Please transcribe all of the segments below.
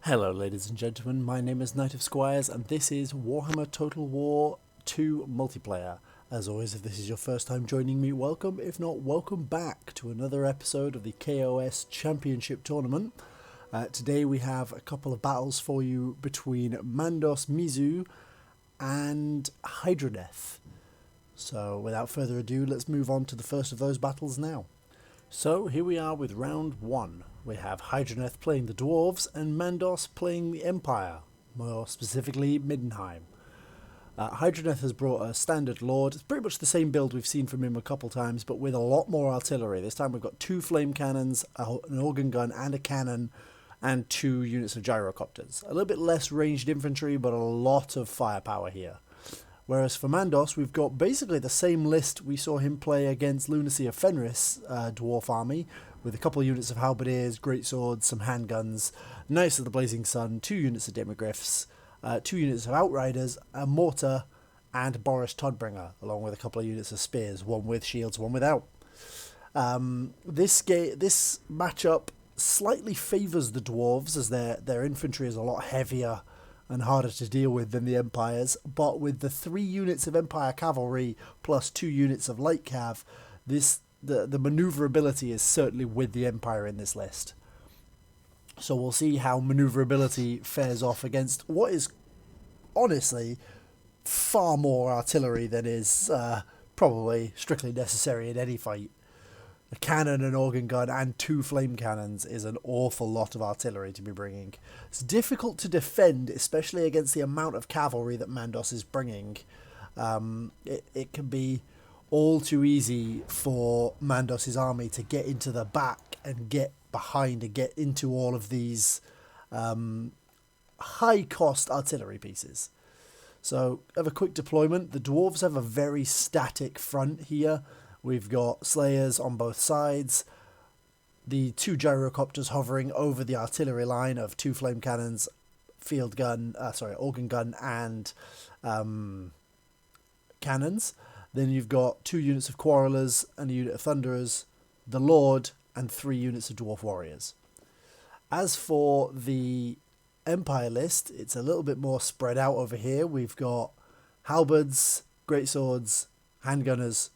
Hello ladies and gentlemen, my name is Knight of Squires and this is Warhammer Total War 2 Multiplayer. As always, if this is your first time joining me, welcome. If not, welcome back to another episode of the KoS Championship Tournament. Today we have a couple of battles for you between Mandos Mizu and Hydraneth. So without further ado, let's move on to the first of those battles now. So here we are with round 1. We have Hydraneth playing the Dwarves and Mandos playing the Empire, more specifically Middenheim. Hydraneth has brought a standard Lord. It's pretty much the same build we've seen from him a couple times, but with a lot more artillery. This time we've got 2 flame cannons, an organ gun and a cannon, and 2 units of gyrocopters. A little bit less ranged infantry, but a lot of firepower here. Whereas for Mandos, we've got basically the same list we saw him play against Lunacy of Fenris dwarf army, with a couple of units of halberdiers, greatswords, some handguns, Knights of the Blazing Sun, 2 units of demigryphs, 2 units of outriders, a mortar, and Boris Todbringer, along with a couple of units of spears, one with shields, one without. This matchup slightly favours the dwarves, as their infantry is a lot heavier and harder to deal with than the Empires, but with the 3 units of Empire cavalry plus 2 units of light cav, the maneuverability is certainly with the Empire in this list. So we'll see how maneuverability fares off against what is honestly far more artillery than is probably strictly necessary in any fight. A cannon, an organ gun, and 2 flame cannons is an awful lot of artillery to be bringing. It's difficult to defend, especially against the amount of cavalry that Mandos is bringing. It can be all too easy for Mandos' army to get into the back and get behind and get into all of these high-cost artillery pieces. So, have a quick deployment. The dwarves have a very static front here. We've got slayers on both sides, the 2 gyrocopters hovering over the artillery line of 2 flame cannons, organ gun and cannons. Then you've got 2 units of quarrelers and a unit of thunderers, the Lord, and 3 units of dwarf warriors. As for the Empire list, it's a little bit more spread out over here. We've got halberds, greatswords, handgunners,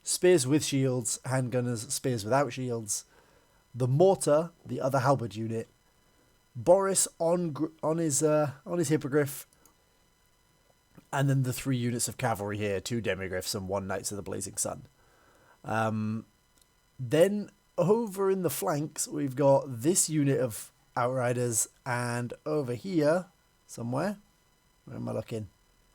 spears with shields, handgunners, spears without shields, the mortar, the other halberd unit, Boris on his hippogriff, and then the 3 units of cavalry here, 2 demigryphs and 1 Knights of the Blazing Sun. Then over in the flanks, we've got this unit of outriders, and over here, somewhere, where am I looking?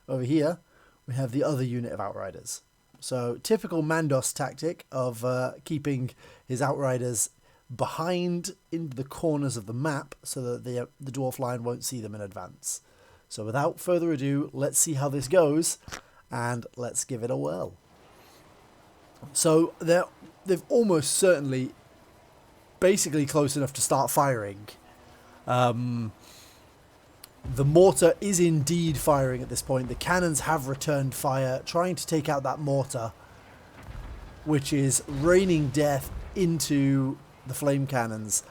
Over here, we have the other unit of outriders. So, typical Mandos tactic of keeping his outriders behind in the corners of the map so that the dwarf line won't see them in advance. So, without further ado, let's see how this goes, and let's give it a whirl. So, they've almost certainly basically close enough to start firing. The mortar is indeed firing at this point. The cannons have returned fire, trying to take out that mortar, which is raining death into the flame cannons.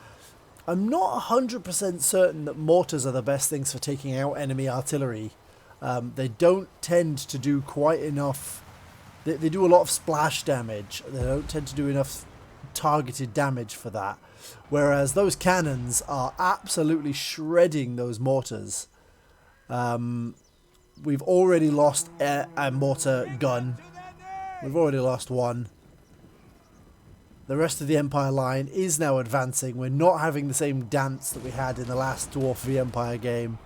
I'm not 100% certain that mortars are the best things for taking out enemy artillery. They don't tend to do quite enough. They do a lot of splash damage. They don't tend to do enough targeted damage for that. Whereas those cannons are absolutely shredding those mortars. We've already lost a mortar gun. We've already lost 1. The rest of the Empire line is now advancing. We're not having the same dance that we had in the last Dwarf v Empire game.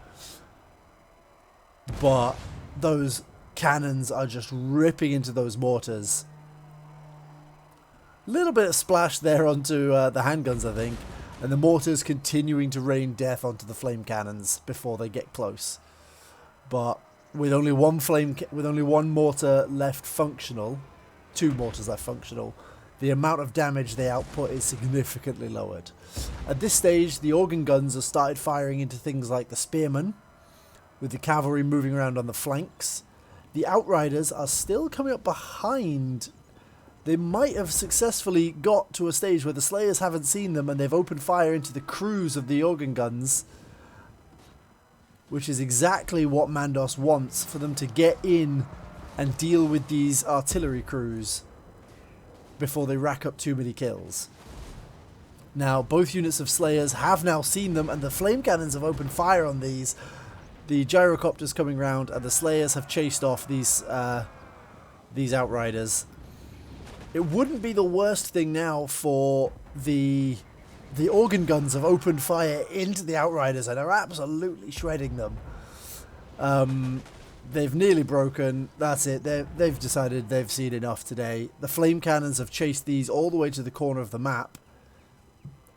But those cannons are just ripping into those mortars. Little bit of splash there onto the handguns, I think, and the mortars continuing to rain death onto the flame cannons before they get close. But with only one mortar left functional, 2 mortars left functional, the amount of damage they output is significantly lowered. At this stage, the organ guns have started firing into things like the spearmen, with the cavalry moving around on the flanks. The outriders are still coming up behind. They might have successfully got to a stage where the slayers haven't seen them and they've opened fire into the crews of the organ guns. which is exactly what Mandos wants, for them to get in and deal with these artillery crews before they rack up too many kills. Now, both units of Slayers have now seen them, and the flame cannons have opened fire on these. The gyrocopters coming round, and the Slayers have chased off these Outriders. It wouldn't be the worst thing now for the organ guns have opened fire into the Outriders and are absolutely shredding them. They've nearly broken. That's it. They've decided they've seen enough today. The flame cannons have chased these all the way to the corner of the map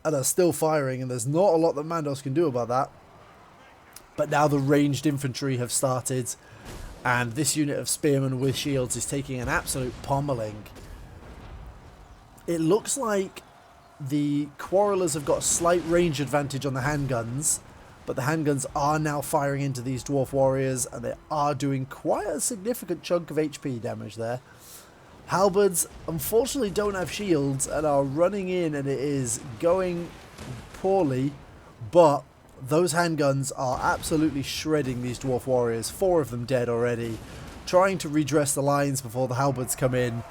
and are still firing, and there's not a lot that Mandos can do about that. But now the ranged infantry have started, and this unit of spearmen with shields is taking an absolute pommeling. It looks like the Quarrelers have got a slight range advantage on the handguns, but the handguns are now firing into these Dwarf Warriors, and they are doing quite a significant chunk of HP damage there. Halberds, unfortunately, don't have shields and are running in, and it is going poorly, but those handguns are absolutely shredding these Dwarf Warriors. 4 of them dead already, trying to redress the lines before the Halberds come in.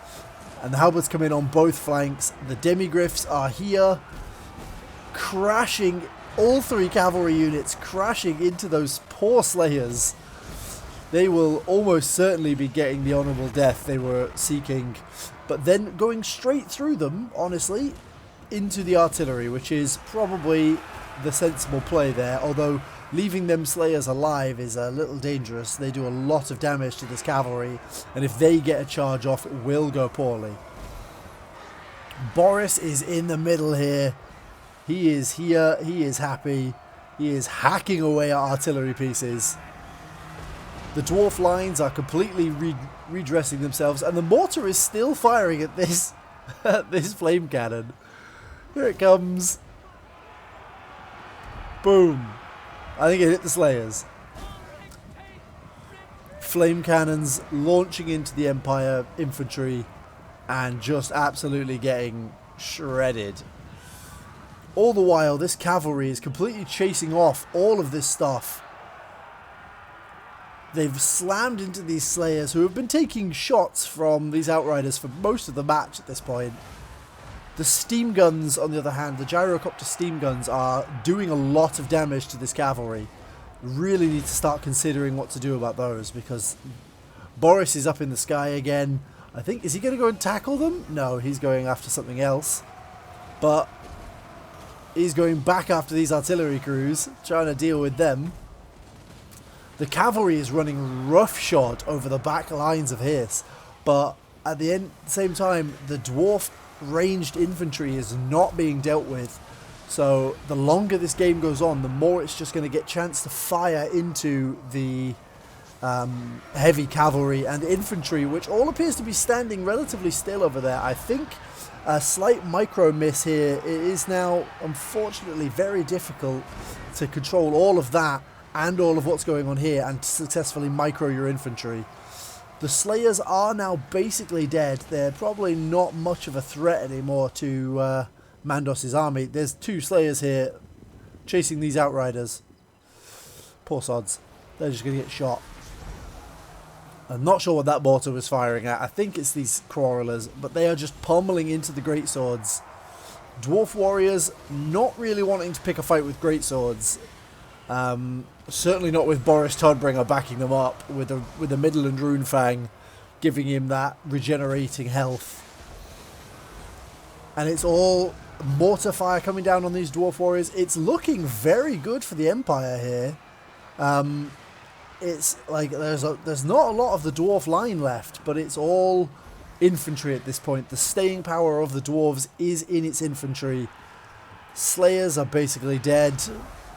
And the Halberds come in on both flanks. The Demigriffs are here, crashing, all 3 cavalry units crashing into those poor Slayers. They will almost certainly be getting the honourable death they were seeking. But then going straight through them, honestly, into the artillery, which is probably the sensible play there. Although leaving them Slayers alive is a little dangerous. They do a lot of damage to this cavalry, and if they get a charge off, it will go poorly. Boris is in the middle here. He is here. He is happy. He is hacking away at artillery pieces. The dwarf lines are completely redressing themselves, and the mortar is still firing at this this flame cannon. Here it comes. Boom. I think it hit the Slayers. Flame cannons launching into the Empire infantry and just absolutely getting shredded. All the while, this cavalry is completely chasing off all of this stuff. They've slammed into these Slayers, who have been taking shots from these Outriders for most of the match at this point. The steam guns, on the other hand, the gyrocopter steam guns, are doing a lot of damage to this cavalry. Really need to start considering what to do about those, because Boris is up in the sky again. I think, is he going to go and tackle them? No, he's going after something else. But he's going back after these artillery crews, trying to deal with them. The cavalry is running roughshod over the back lines of his, but at the same time, the dwarf ranged infantry is not being dealt with. So the longer this game goes on, the more it's just going to get chance to fire into the heavy cavalry and infantry, which all appears to be standing relatively still over there. I think a slight micro miss here. It is now, unfortunately, very difficult to control all of that and all of what's going on here and to successfully micro your infantry. The Slayers are now basically dead. They're probably not much of a threat anymore to Mandos' army. There's 2 Slayers here chasing these Outriders. Poor sods. They're just going to get shot. I'm not sure what that mortar was firing at. I think it's these Quarrelers, but they are just pummeling into the greatswords. Dwarf Warriors not really wanting to pick a fight with greatswords. Certainly not with Boris Todbringer backing them up, with the Midland Runefang giving him that regenerating health. And it's all mortar fire coming down on these Dwarf Warriors. It's looking very good for the Empire here. It's like there's not a lot of the dwarf line left, but it's all infantry at this point. The staying power of the dwarves is in its infantry. Slayers are basically dead.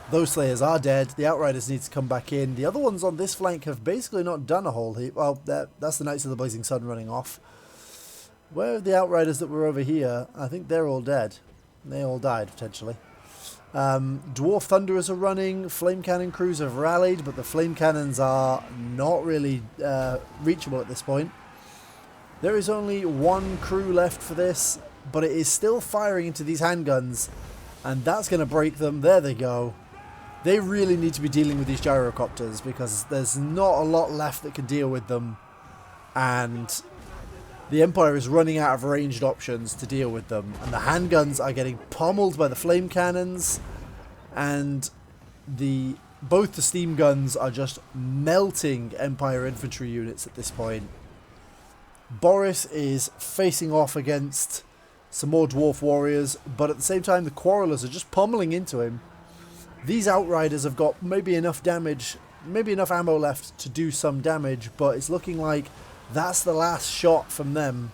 Those Slayers are dead. The Outriders need to come back in. The other ones on this flank have basically not done a whole heap. Well, that's the Knights of the Blazing Sun running off. Where are the Outriders that were over here? I think they're all dead. They all died, potentially. Dwarf Thunderers are running. Flame Cannon crews have rallied, but the Flame Cannons are not really reachable at this point. There is only 1 crew left for this, but it is still firing into these handguns, and that's going to break them. There they go. They really need to be dealing with these gyrocopters because there's not a lot left that can deal with them. And the Empire is running out of ranged options to deal with them. And the handguns are getting pummeled by the flame cannons. And both the steam guns are just melting Empire infantry units at this point. Boris is facing off against some more dwarf warriors, but at the same time the Quarrelers are just pummeling into him. These Outriders have got maybe enough damage, maybe enough ammo left to do some damage, but it's looking like that's the last shot from them.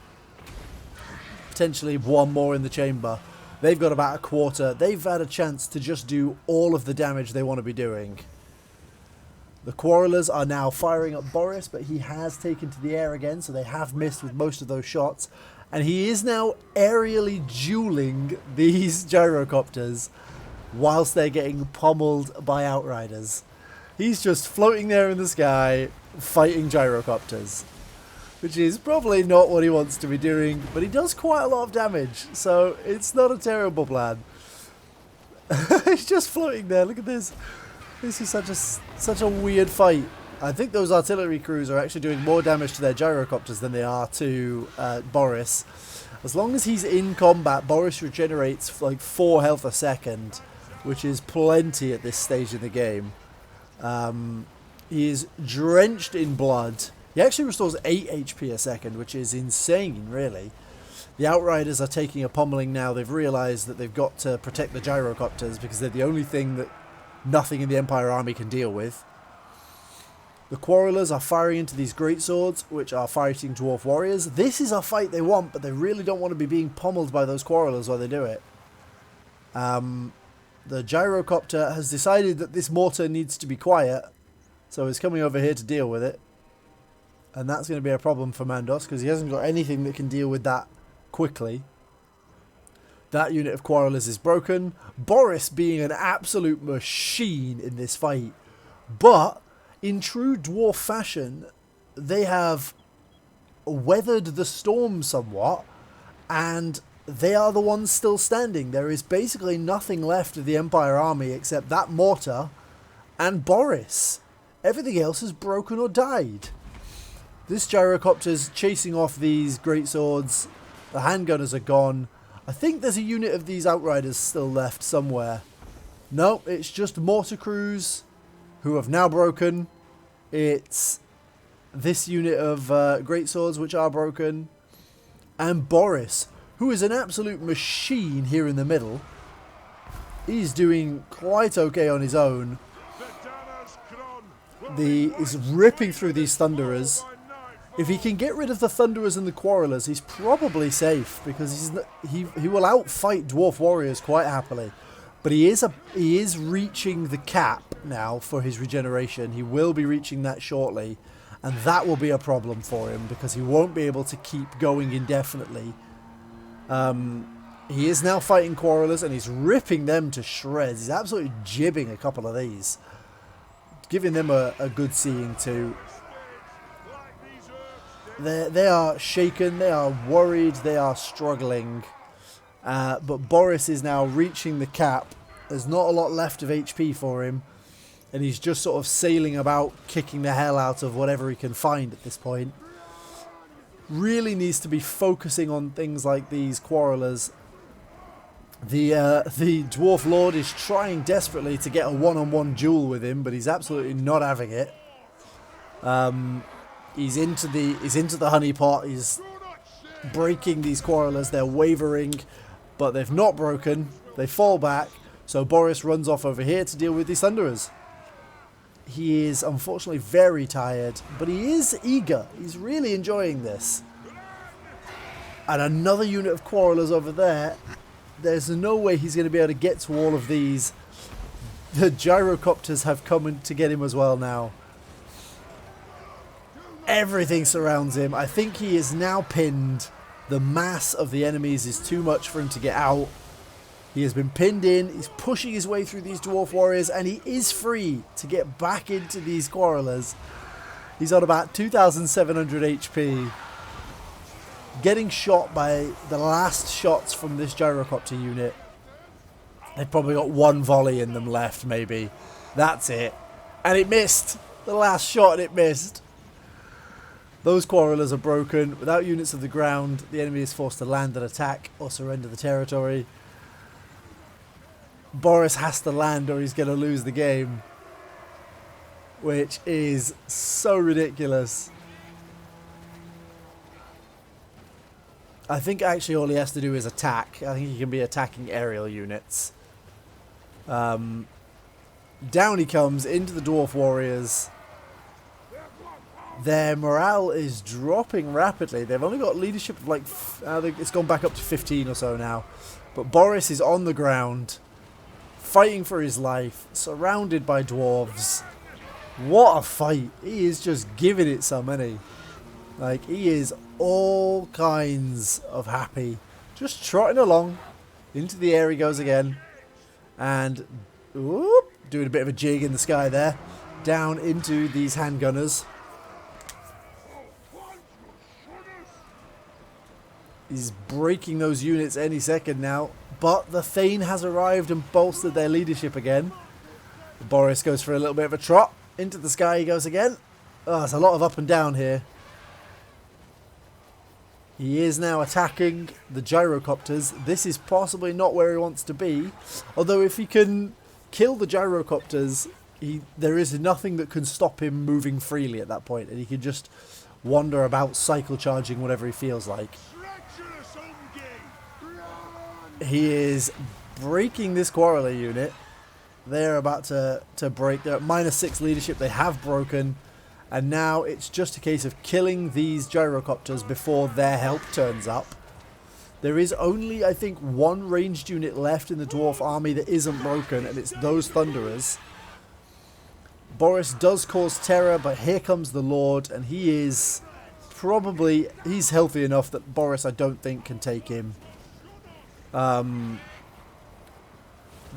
Potentially one more in the chamber. They've got about a quarter. They've had a chance to just do all of the damage they want to be doing. The Quarrelers are now firing at Boris, but he has taken to the air again, so they have missed with most of those shots. And he is now aerially dueling these gyrocopters whilst they're getting pummeled by Outriders. He's just floating there in the sky, fighting gyrocopters, which is probably not what he wants to be doing, but he does quite a lot of damage, so it's not a terrible plan. He's just floating there, look at this. This is such a weird fight. I think those artillery crews are actually doing more damage to their gyrocopters than they are to Boris. As long as he's in combat, Boris regenerates like 4 health a second, which is plenty at this stage in the game. He is drenched in blood. He actually restores 8 HP a second, which is insane, really. The Outriders are taking a pummeling now. They've realised that they've got to protect the gyrocopters because they're the only thing that nothing in the Empire army can deal with. The Quarrelers are firing into these greatswords, which are fighting dwarf warriors. This is a fight they want, but they really don't want to be being pummeled by those Quarrelers while they do it. The gyrocopter has decided that this mortar needs to be quiet, so it's coming over here to deal with it. And that's going to be a problem for Mandos, because he hasn't got anything that can deal with that quickly. That unit of Quarrelers is broken. Boris being an absolute machine in this fight. But in true dwarf fashion, they have weathered the storm somewhat, and they are the ones still standing. There is basically nothing left of the Empire army except that mortar and Boris. Everything else is broken or died. This gyrocopter's chasing off these greatswords. The handgunners are gone. I think there's a unit of these Outriders still left somewhere. No, it's just mortar crews who have now broken. It's this unit of greatswords which are broken. And Boris, who is an absolute machine here in the middle. He's doing quite okay on his own. He's ripping through these Thunderers. If he can get rid of the Thunderers and the Quarrelers, he's probably safe, because he will outfight dwarf warriors quite happily. But he is reaching the cap now for his regeneration. He will be reaching that shortly, and that will be a problem for him because he won't be able to keep going indefinitely. He is now fighting Quarrelers, and he's ripping them to shreds. He's absolutely jibbing a couple of these, giving them a good seeing too. They are shaken, they are worried, they are struggling. But Boris is now reaching the cap. There's not a lot left of HP for him. And he's just sort of sailing about, kicking the hell out of whatever he can find at this point. Really needs to be focusing on things like these Quarrelers. The Dwarf Lord is trying desperately to get a one-on-one duel with him, but he's absolutely not having it. He's into the honeypot. He's breaking these Quarrelers. They're wavering, but they've not broken. They fall back. So Boris runs off over here to deal with these Thunderers. He is unfortunately very tired, but he is eager. He's really enjoying this. And another unit of Quarrelers over there. There's no way he's going to be able to get to all of these. The gyrocopters have come in to get him as well now. Everything surrounds him. I think he is now pinned. The mass of the enemies is too much for him to get out. He has been pinned in. He's pushing his way through these dwarf warriors, and he is free to get back into these Quarrelers. He's on about 2,700 HP. Getting shot by the last shots from this gyrocopter unit. They've probably got one volley in them left, maybe. That's it. And it missed. The last shot and it missed. Those quarrelers are broken. Without units of the ground, the enemy is forced to land and attack or surrender the territory. Boris has to land or he's going to lose the game. Which is so ridiculous. I think actually all he has to do is attack. I think he can be attacking aerial units. Down he comes into the Dwarf Warriors. Their morale is dropping rapidly. They've only got leadership of like... it's gone back up to 15 or so now. But Boris is on the ground, fighting for his life, surrounded by dwarves. What a fight. He is just giving it some, isn't he? Like, he is all kinds of happy. Just trotting along. Into the air he goes again. And, whoop, doing a bit of a jig in the sky there. Down into these handgunners. He's breaking those units any second now. But the Thane has arrived and bolstered their leadership again. Boris goes for a little bit of a trot. Into the sky he goes again. Oh, there's a lot of up and down here. He is now attacking the gyrocopters. This is possibly not where he wants to be. Although if he can kill the gyrocopters, there is nothing that can stop him moving freely at that point. And he can just wander about cycle charging whatever he feels like. He is breaking this quarreler unit. They're about to break. They're at -6 leadership. They have broken. And now it's just a case of killing these gyrocopters before their help turns up. There is only, I think, one ranged unit left in the dwarf army that isn't broken, and it's those Thunderers. Boris does cause terror, but here comes the Lord, and he is probably... He's healthy enough that Boris, I don't think, can take him.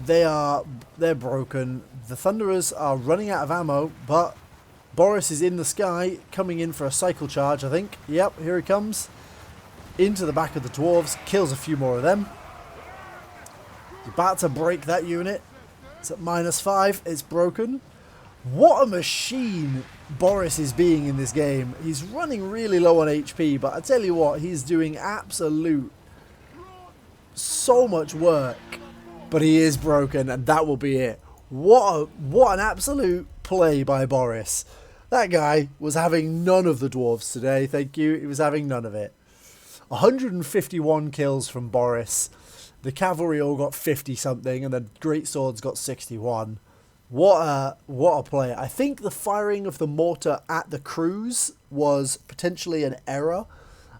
They're broken. The Thunderers are running out of ammo, but Boris is in the sky, coming in for a cycle charge, I think. Yep, here he comes. Into the back of the dwarves, kills a few more of them. He's about to break that unit. It's at -5, it's broken. What a machine Boris is being in this game. He's running really low on HP, but I tell you what, he's doing so much work. But he is broken, and that will be it. What an absolute play by Boris. That guy was having none of the dwarves today, thank you. He was having none of it. 151 kills from Boris. The cavalry all got 50-something, and the great swords got 61. What a play. I think the firing of the mortar at the crews was potentially an error.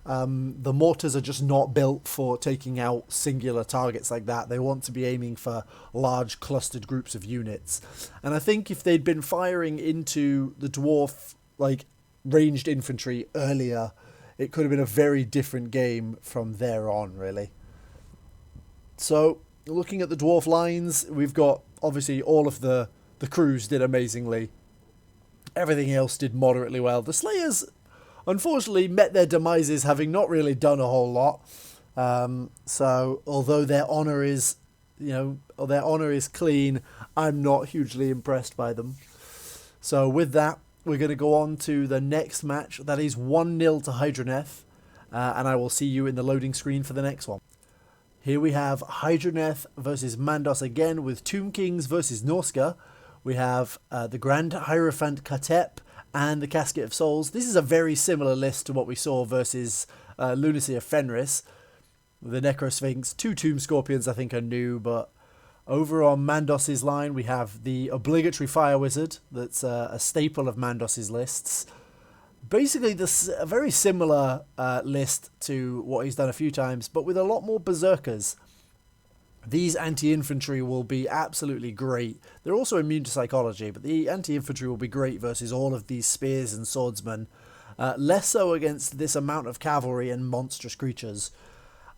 The mortars are just not built for taking out singular targets like that. They want to be aiming for large clustered groups of units. And I think if they'd been firing into the dwarf, like, ranged infantry earlier, it could have been a very different game from there on, really. So, looking at the dwarf lines, we've got, obviously, all of the crews did amazingly. Everything else did moderately well. The Slayers, unfortunately, met their demises having not really done a whole lot. So, although their honour is, clean, I'm not hugely impressed by them. So, with that, we're going to go on to the next match. That is 1-0 to Hydraneth. And I will see you in the loading screen for the next one. Here we have Hydraneth versus Mandos again with Tomb Kings versus Norska. We have the Grand Hierophant Katep and the Casket of Souls. This is a very similar list to what we saw versus Lunacy of Fenris. The Necrosphinx, 2 Tomb Scorpions I think are new, but over on Mandos's line we have the obligatory Fire Wizard. That's a staple of Mandos's lists. Basically a very similar list to what he's done a few times, but with a lot more Berserkers. These anti-infantry will be absolutely great. They're also immune to psychology, but the anti-infantry will be great versus all of these spears and swordsmen. Less so against this amount of cavalry and monstrous creatures.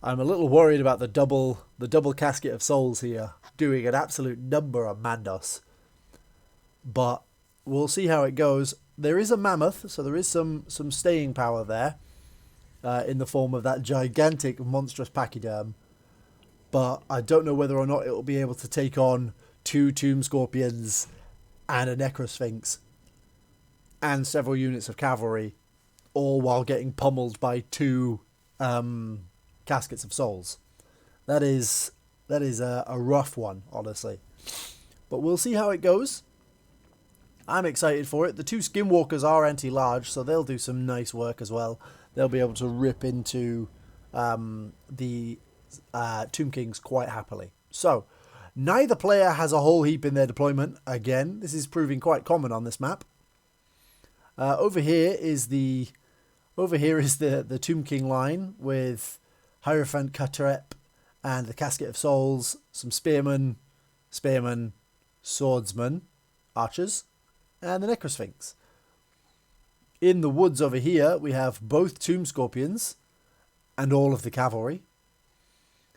I'm a little worried about the double Casket of Souls here, doing an absolute number on Mandos. But we'll see how it goes. There is a mammoth, so there is some staying power there, in the form of that gigantic monstrous pachyderm. But I don't know whether or not it will be able to take on 2 Tomb Scorpions and a Necrosphinx and several units of cavalry, all while getting pummeled by 2 Caskets of Souls. That is a rough one, honestly. But we'll see how it goes. I'm excited for it. The 2 Skinwalkers are anti-large, so they'll do some nice work as well. They'll be able to rip into the Tomb Kings quite happily. So, neither player has a whole heap in their deployment. Again, this is proving quite common on this map. Over here is the Tomb King line with Hierophant Catrep and the Casket of Souls, some spearmen, swordsmen, archers, and the Necrosphinx. In the woods over here, we have both Tomb Scorpions and all of the cavalry.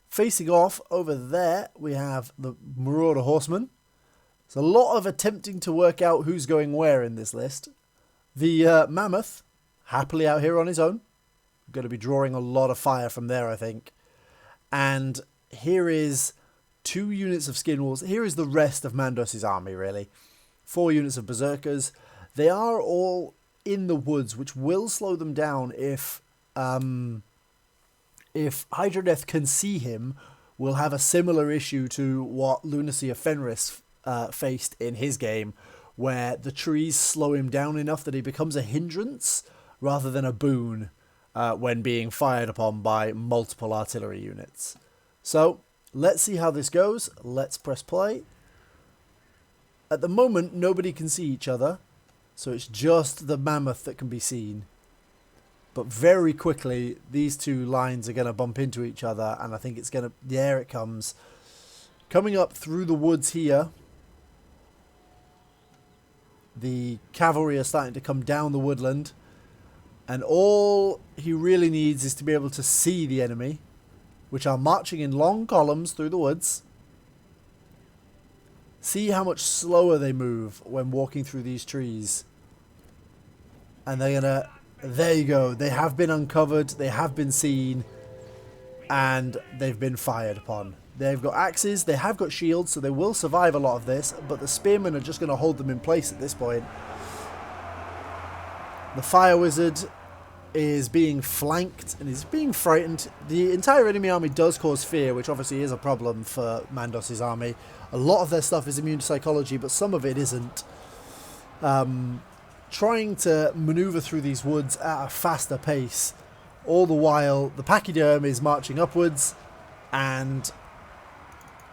Facing off over there, we have the Marauder Horsemen. There's a lot of attempting to work out who's going where in this list. The Mammoth, happily out here on his own. Going to be drawing a lot of fire from there, I think. And here is 2 units of Skinwolves. Here is the rest of Mandos' army, really. 4 units of Berserkers. They are all in the woods, which will slow them down if Hydraneth can see him. We'll have a similar issue to what Lunacy of Fenris faced in his game, where the trees slow him down enough that he becomes a hindrance rather than a boon when being fired upon by multiple artillery units. So, let's see how this goes. Let's press play. At the moment, nobody can see each other, so it's just the Mammoth that can be seen. But very quickly, these 2 lines are going to bump into each other, and I think it's going to... There it comes. Coming up through the woods here, the cavalry are starting to come down the woodland, and all he really needs is to be able to see the enemy, which are marching in long columns through the woods. See how much slower they move when walking through these trees. And they're gonna... There you go. They have been uncovered. They have been seen. And they've been fired upon. They've got axes. They have got shields, so they will survive a lot of this. But the spearmen are just going to hold them in place at this point. The Fire Wizard is being flanked and is being frightened. The entire enemy army does cause fear, which obviously is a problem for Mandos' army. A lot of their stuff is immune to psychology, but some of it isn't. Trying to maneuver through these woods at a faster pace. All the while, the Pachyderm is marching upwards, and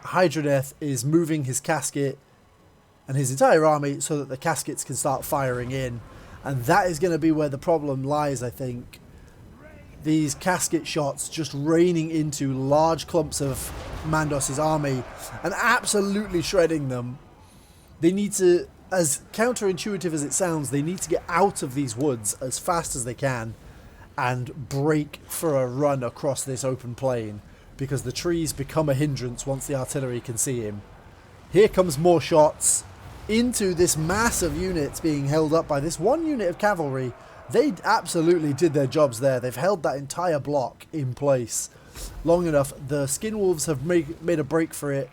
Hydraneth is moving his casket and his entire army so that the caskets can start firing in. And that is going to be where the problem lies, I think. These casket shots just raining into large clumps of Mandos' army and absolutely shredding them. They need to, as counterintuitive as it sounds, they need to get out of these woods as fast as they can and break for a run across this open plain, because the trees become a hindrance once the artillery can see him. Here comes more shots into this mass of units being held up by this 1 unit of cavalry. They absolutely did their jobs there. They've held that entire block in place long enough. The Skinwolves have made a break for it.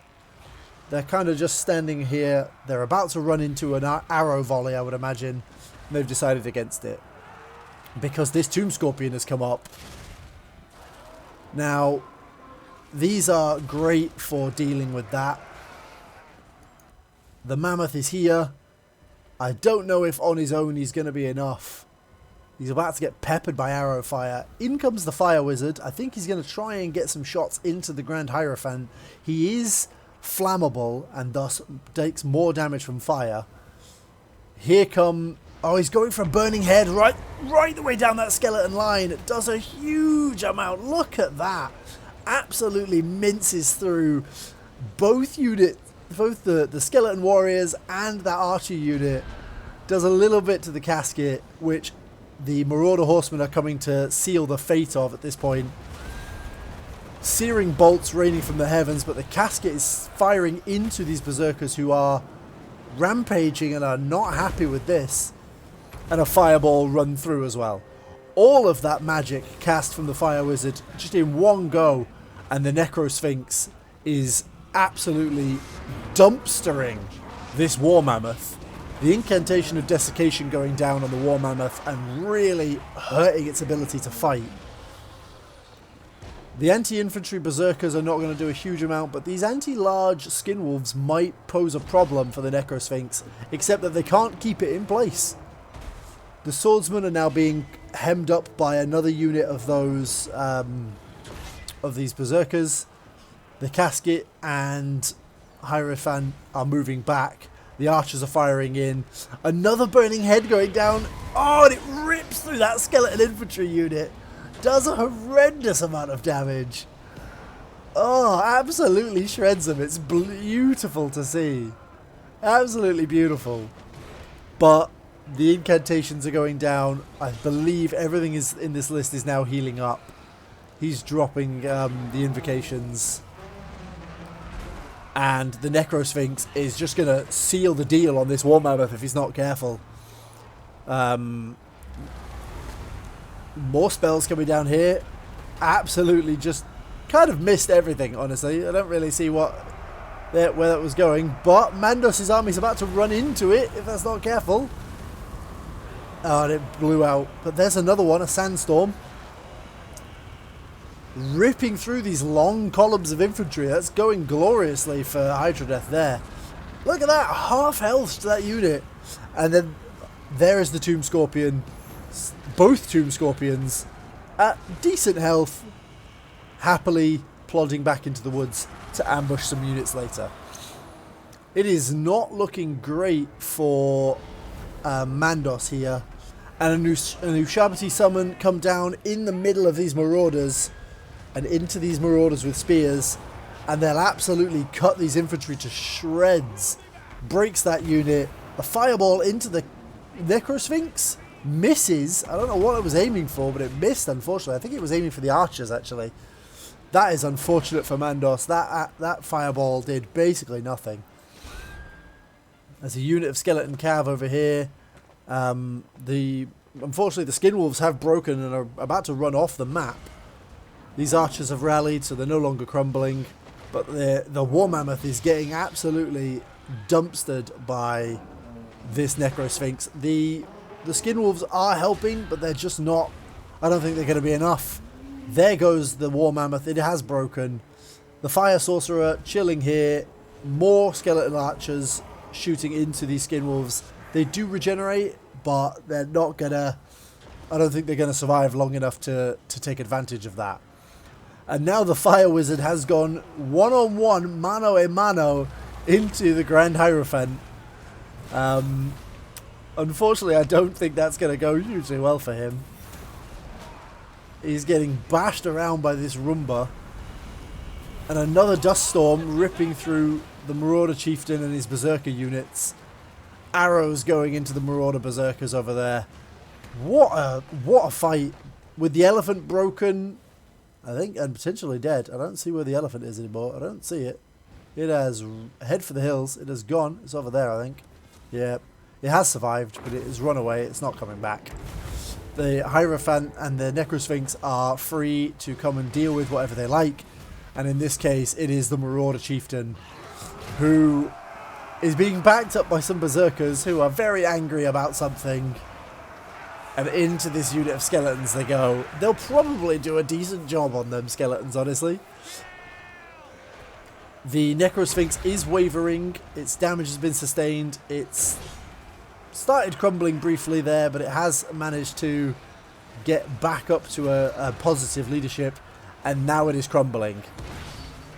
They're kind of just standing here. They're about to run into an arrow volley, I would imagine. They've decided against it, because this Tomb Scorpion has come up. Now, these are great for dealing with that. The Mammoth is here. I don't know if on his own he's going to be enough. He's about to get peppered by arrow fire. In comes the Fire Wizard. I think he's going to try and get some shots into the Grand Hierophant. He is flammable and thus takes more damage from fire. Here come... Oh, he's going for a burning head right the way down that skeleton line. It does a huge amount. Look at that. Absolutely minces through both units. Both the skeleton warriors and that archer unit. Does a little bit to the casket, which the Marauder Horsemen are coming to seal the fate of at this point. Searing bolts raining from the heavens, but the casket is firing into these berserkers who are rampaging and are not happy with this. And a fireball run through as well. All of that magic cast from the Fire Wizard just in one go, and the Necrosphinx is absolutely dumpstering this War Mammoth. The incantation of desiccation going down on the War Mammoth and really hurting its ability to fight. The anti-infantry berserkers are not going to do a huge amount, but these anti-large skin wolves might pose a problem for the Necrosphinx, except that they can't keep it in place. The swordsmen are now being hemmed up by another unit of those of these berserkers. The casket and Hierophant are moving back. The archers are firing in. Another burning head going down. Oh, and it rips through that skeleton infantry unit. Does a horrendous amount of damage. Oh, absolutely shreds them. It's beautiful to see. Absolutely beautiful. But the incantations are going down. I believe everything is in this list is now healing up. He's dropping the invocations. And the Necrosphinx is just going to seal the deal on this War Mammoth if he's not careful. More spells coming down here. Absolutely just kind of missed everything, honestly. I don't really see where that was going. But Mandos' army is about to run into it if that's not careful. Oh, and it blew out. But there's another one, a sandstorm. Ripping through these long columns of infantry. That's going gloriously for Hydraneth there. Look at that, half health to that unit. And then there is the Tomb Scorpion. Both Tomb Scorpions at decent health, happily plodding back into the woods to ambush some units later. It is not looking great for Mandos here. And a Ushabti summon come down in the middle of these marauders and into these marauders with spears, and they'll absolutely cut these infantry to shreds. Breaks that unit. A fireball into the Necrosphinx. Misses. I don't know what it was aiming for, but it missed, unfortunately. I think it was aiming for the archers, actually. That is unfortunate for Mandos. That fireball did basically nothing. There's a unit of skeleton cav over here. Unfortunately, the skin wolves have broken and are about to run off the map. These archers have rallied, so they're no longer crumbling. But the War Mammoth is getting absolutely dumpstered by this Necrosphinx. The skin wolves are helping, but they're just not. I don't think they're going to be enough. There goes the War Mammoth. It has broken. The Fire Sorcerer chilling here. More skeleton archers shooting into these skin wolves. They do regenerate, but they're not going to. I don't think they're going to survive long enough to take advantage of that. And now the Fire Wizard has gone one-on-one, mano a mano, into the Grand Hierophant. Unfortunately, I don't think that's going to go hugely well for him. He's getting bashed around by this Roomba. And another dust storm ripping through the Marauder Chieftain and his Berserker units. Arrows going into the Marauder Berserkers over there. What a fight. With the elephant broken, I think, and potentially dead. I don't see where the elephant is anymore. I don't see it. It has head for the hills. It has gone. It's over there, I think. Yeah. It has survived, but it has run away. It's not coming back. The Hierophant and the Necrosphinx are free to come and deal with whatever they like. And in this case, it is the Marauder Chieftain who is being backed up by some Berserkers who are very angry about something. And into this unit of skeletons they go. They'll probably do a decent job on them skeletons, honestly. The Necrosphinx is wavering. Its damage has been sustained. It's started crumbling briefly there, but it has managed to get back up to a positive leadership. And now it is crumbling.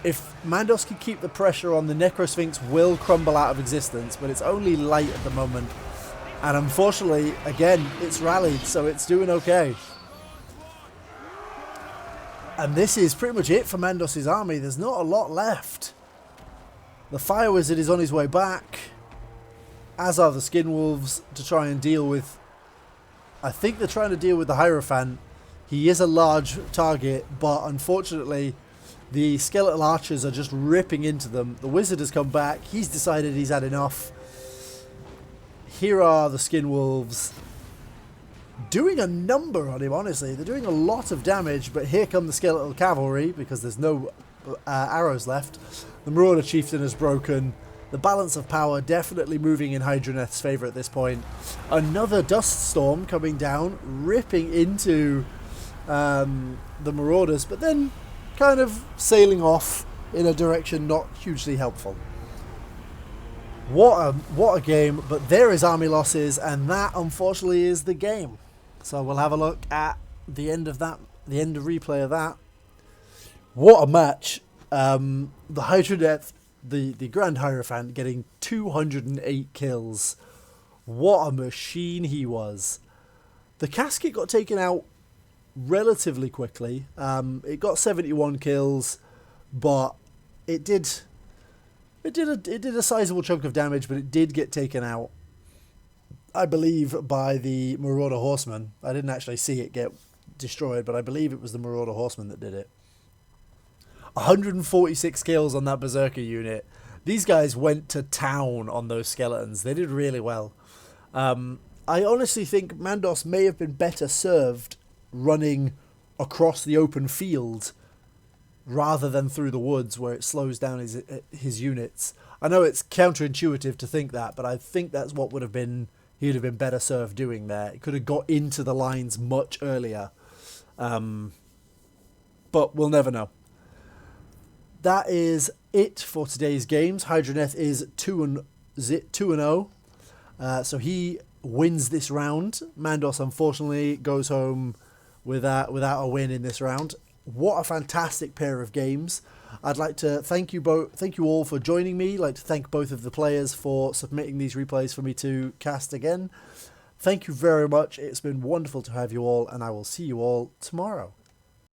If Mandos can keep the pressure on, the Necrosphinx will crumble out of existence, but it's only light at the moment. And unfortunately, again, it's rallied, so it's doing okay. And this is pretty much it for Mandos' army. There's not a lot left. The Fire Wizard is on his way back, as are the Skin Wolves, to try and deal with... I think they're trying to deal with the Hierophant. He is a large target, but unfortunately, the Skeletal Archers are just ripping into them. The Wizard has come back. He's decided he's had enough. Here are the Skin Wolves doing a number on him, honestly. They're doing a lot of damage, but here come the Skeletal Cavalry because there's no arrows left. The Marauder Chieftain has broken. The balance of power definitely moving in Hydraneth's favour at this point. Another dust storm coming down, ripping into the Marauders, but then kind of sailing off in a direction not hugely helpful. What a game, but there is army losses, and that unfortunately is the game. So we'll have a look at the end of replay of that. What a match. The Hydraneth, the Grand Hierophant, getting 208 kills. What a machine he was. The casket got taken out relatively quickly. It got 71 kills, but it did a sizable chunk of damage, but it did get taken out, I believe, by the Marauder Horseman. I didn't actually see it get destroyed, but I believe it was the Marauder Horseman that did it. 146 kills on that Berserker unit. These guys went to town on those skeletons. They did really well. I honestly think Mandos may have been better served running across the open field rather than through the woods, where it slows down his units. I know it's counterintuitive to think that, but I think that's what he'd have been better served doing there. It could have got into the lines much earlier. But we'll never know. That is it for today's games. Hydraneth is 2-0. So he wins this round. Mandos, unfortunately, goes home without a win in this round. What a fantastic pair of games. I'd like to thank you all for joining me. I'd like to thank both of the players for submitting these replays for me to cast again. Thank you very much. It's been wonderful to have you all, and I will see you all tomorrow.